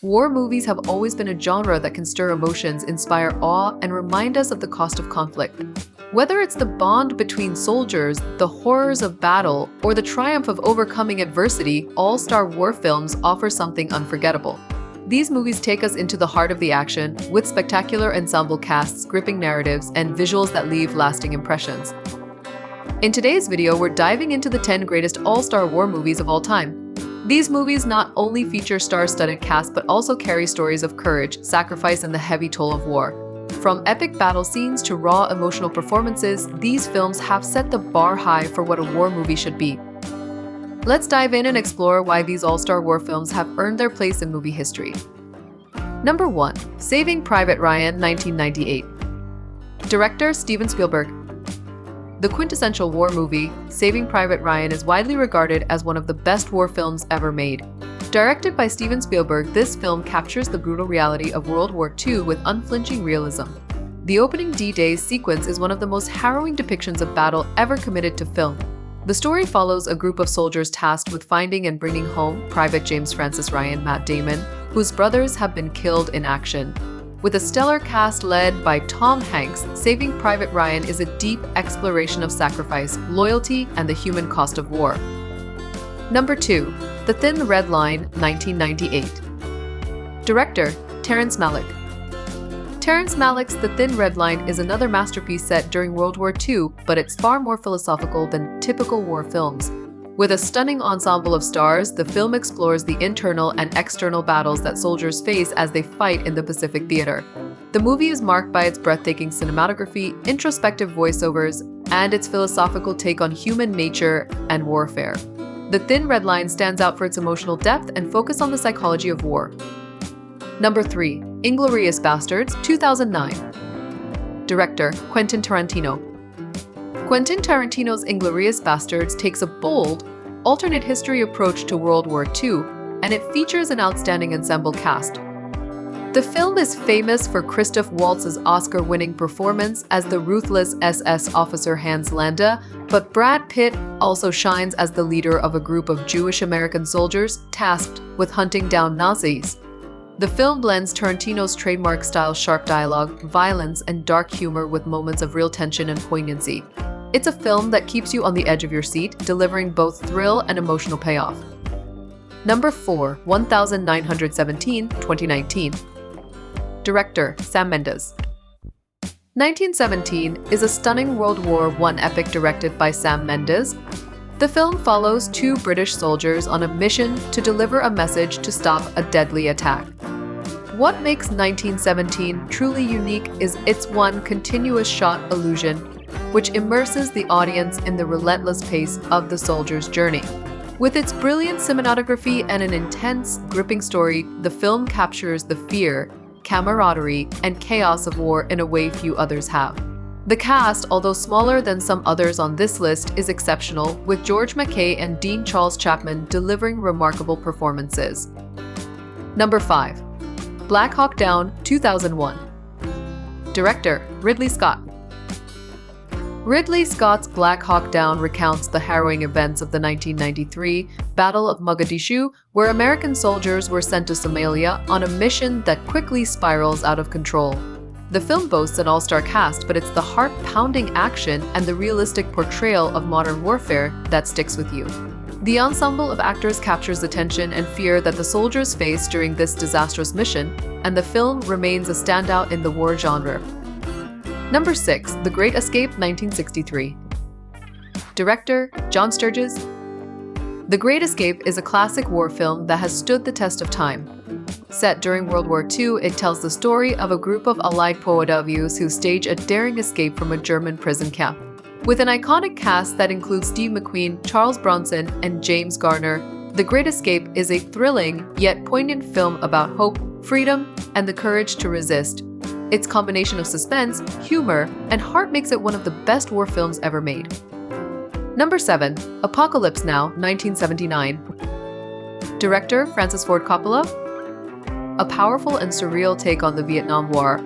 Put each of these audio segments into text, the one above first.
War movies have always been a genre that can stir emotions, inspire awe, and remind us of the cost of conflict. Whether it's the bond between soldiers, the horrors of battle, or the triumph of overcoming adversity, all-star war films offer something unforgettable. These movies take us into the heart of the action, with spectacular ensemble casts, gripping narratives, and visuals that leave lasting impressions. In today's video, we're diving into the 10 greatest all-star war movies of all time. These movies not only feature star-studded casts but also carry stories of courage, sacrifice, and the heavy toll of war. From epic battle scenes to raw emotional performances, these films have set the bar high for what a war movie should be. Let's dive in and explore why these all-star war films have earned their place in movie history. Number 1. Saving Private Ryan, 1998. Director Steven Spielberg. The quintessential war movie, Saving Private Ryan, is widely regarded as one of the best war films ever made. Directed by Steven Spielberg, this film captures the brutal reality of World War II with unflinching realism. The opening D-Day sequence is one of the most harrowing depictions of battle ever committed to film. The story follows a group of soldiers tasked with finding and bringing home Private James Francis Ryan, Matt Damon, whose brothers have been killed in action. With a stellar cast led by Tom Hanks, Saving Private Ryan is a deep exploration of sacrifice, loyalty, and the human cost of war. Number 2. The Thin Red Line, 1998. Director Terrence Malick. Terrence Malick's The Thin Red Line is another masterpiece set during World War II, but it's far more philosophical than typical war films. With a stunning ensemble of stars, the film explores the internal and external battles that soldiers face as they fight in the Pacific Theater. The movie is marked by its breathtaking cinematography, introspective voiceovers, and its philosophical take on human nature and warfare. The Thin Red Line stands out for its emotional depth and focus on the psychology of war. Number 3. Inglorious Bastards, 2009. Director Quentin Tarantino. Quentin Tarantino's Inglorious Bastards takes a bold, alternate history approach to World War II, and it features an outstanding ensemble cast. The film is famous for Christoph Waltz's Oscar-winning performance as the ruthless SS officer Hans Landa, but Brad Pitt also shines as the leader of a group of Jewish-American soldiers tasked with hunting down Nazis. The film blends Tarantino's trademark-style sharp dialogue, violence, and dark humor with moments of real tension and poignancy. It's a film that keeps you on the edge of your seat, delivering both thrill and emotional payoff. Number 4. 1917, 2019. Director Sam Mendes. 1917 is a stunning World War I epic directed by Sam Mendes. The film follows two British soldiers on a mission to deliver a message to stop a deadly attack. What makes 1917 truly unique is its one continuous shot illusion, which immerses the audience in the relentless pace of the soldier's journey. With its brilliant cinematography and an intense, gripping story, the film captures the fear, camaraderie, and chaos of war in a way few others have. The cast, although smaller than some others on this list, is exceptional, with George Mackay and Dean Charles Chapman delivering remarkable performances. Number 5. Blackhawk Down, 2001. Director Ridley Scott. Ridley Scott's Blackhawk Down recounts the harrowing events of the 1993 Battle of Mogadishu, where American soldiers were sent to Somalia on a mission that quickly spirals out of control. The film boasts an all-star cast, but it's the heart-pounding action and the realistic portrayal of modern warfare that sticks with you. The ensemble of actors captures the tension and fear that the soldiers face during this disastrous mission, and the film remains a standout in the war genre. Number 6. The Great Escape, 1963. Director John Sturges. The Great Escape is a classic war film that has stood the test of time. Set during World War II, it tells the story of a group of Allied POWs who stage a daring escape from a German prison camp. With an iconic cast that includes Steve McQueen, Charles Bronson, and James Garner, The Great Escape is a thrilling yet poignant film about hope, freedom, and the courage to resist. Its combination of suspense, humor, and heart makes it one of the best war films ever made. Number 7. Apocalypse Now, 1979. Director Francis Ford Coppola. A powerful and surreal take on the Vietnam War,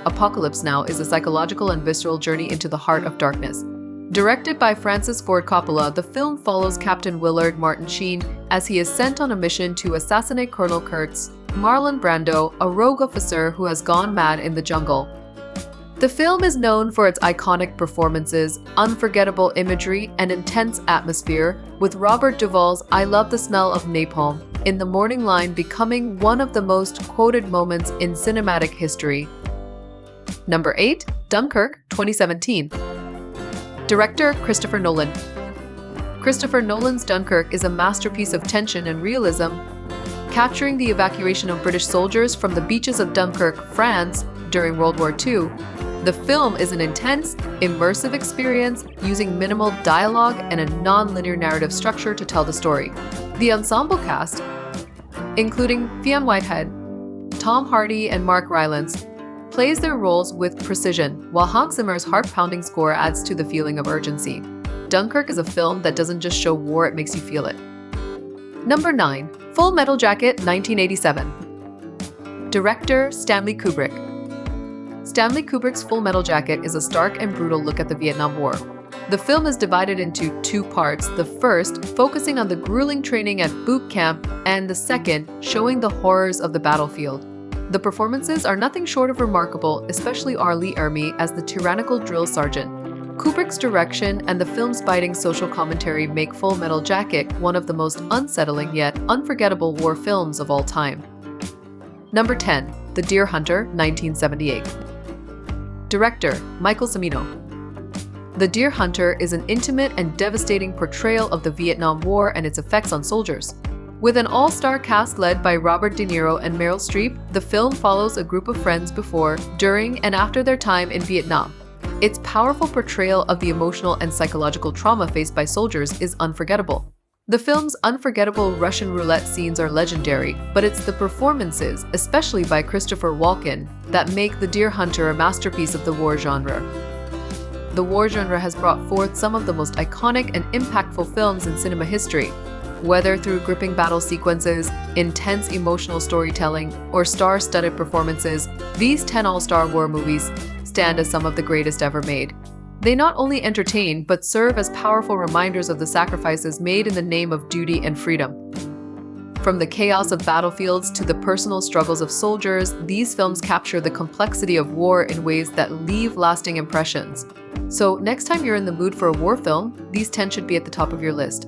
Apocalypse Now is a psychological and visceral journey into the heart of darkness. Directed by Francis Ford Coppola, the film follows Captain Willard Martin Sheen as he is sent on a mission to assassinate Colonel Kurtz, Marlon Brando, a rogue officer who has gone mad in the jungle. The film is known for its iconic performances, unforgettable imagery, and intense atmosphere, with Robert Duvall's "I love the smell of napalm" in the morning line becoming one of the most quoted moments in cinematic history. Number 8. Dunkirk, 2017. Director Christopher Nolan. Christopher Nolan's Dunkirk is a masterpiece of tension and realism, capturing the evacuation of British soldiers from the beaches of Dunkirk, France, during World War II. The film is an intense, immersive experience using minimal dialogue and a non-linear narrative structure to tell the story. The ensemble cast, including Fionn Whitehead, Tom Hardy, and Mark Rylance, plays their roles with precision, while Hans Zimmer's heart-pounding score adds to the feeling of urgency. Dunkirk is a film that doesn't just show war, it makes you feel it. Number 9. Full Metal Jacket, 1987. Director Stanley Kubrick. Stanley Kubrick's Full Metal Jacket is a stark and brutal look at the Vietnam War. The film is divided into 2 parts, the first focusing on the grueling training at boot camp, and the second showing the horrors of the battlefield. The performances are nothing short of remarkable, especially R. Lee Ermey as the tyrannical drill sergeant. Kubrick's direction and the film's biting social commentary make Full Metal Jacket one of the most unsettling yet unforgettable war films of all time. Number 10. The Deer Hunter, 1978. Director Michael Cimino. The Deer Hunter is an intimate and devastating portrayal of the Vietnam War and its effects on soldiers. With an all-star cast led by Robert De Niro and Meryl Streep, the film follows a group of friends before, during, and after their time in Vietnam. Its powerful portrayal of the emotional and psychological trauma faced by soldiers is unforgettable. The film's unforgettable Russian roulette scenes are legendary, but it's the performances, especially by Christopher Walken, that make The Deer Hunter a masterpiece of the war genre. The war genre has brought forth some of the most iconic and impactful films in cinema history. Whether through gripping battle sequences, intense emotional storytelling, or star-studded performances, these 10 all-star war movies stand as some of the greatest ever made. They not only entertain, but serve as powerful reminders of the sacrifices made in the name of duty and freedom. From the chaos of battlefields to the personal struggles of soldiers, these films capture the complexity of war in ways that leave lasting impressions. So next time you're in the mood for a war film, these 10 should be at the top of your list.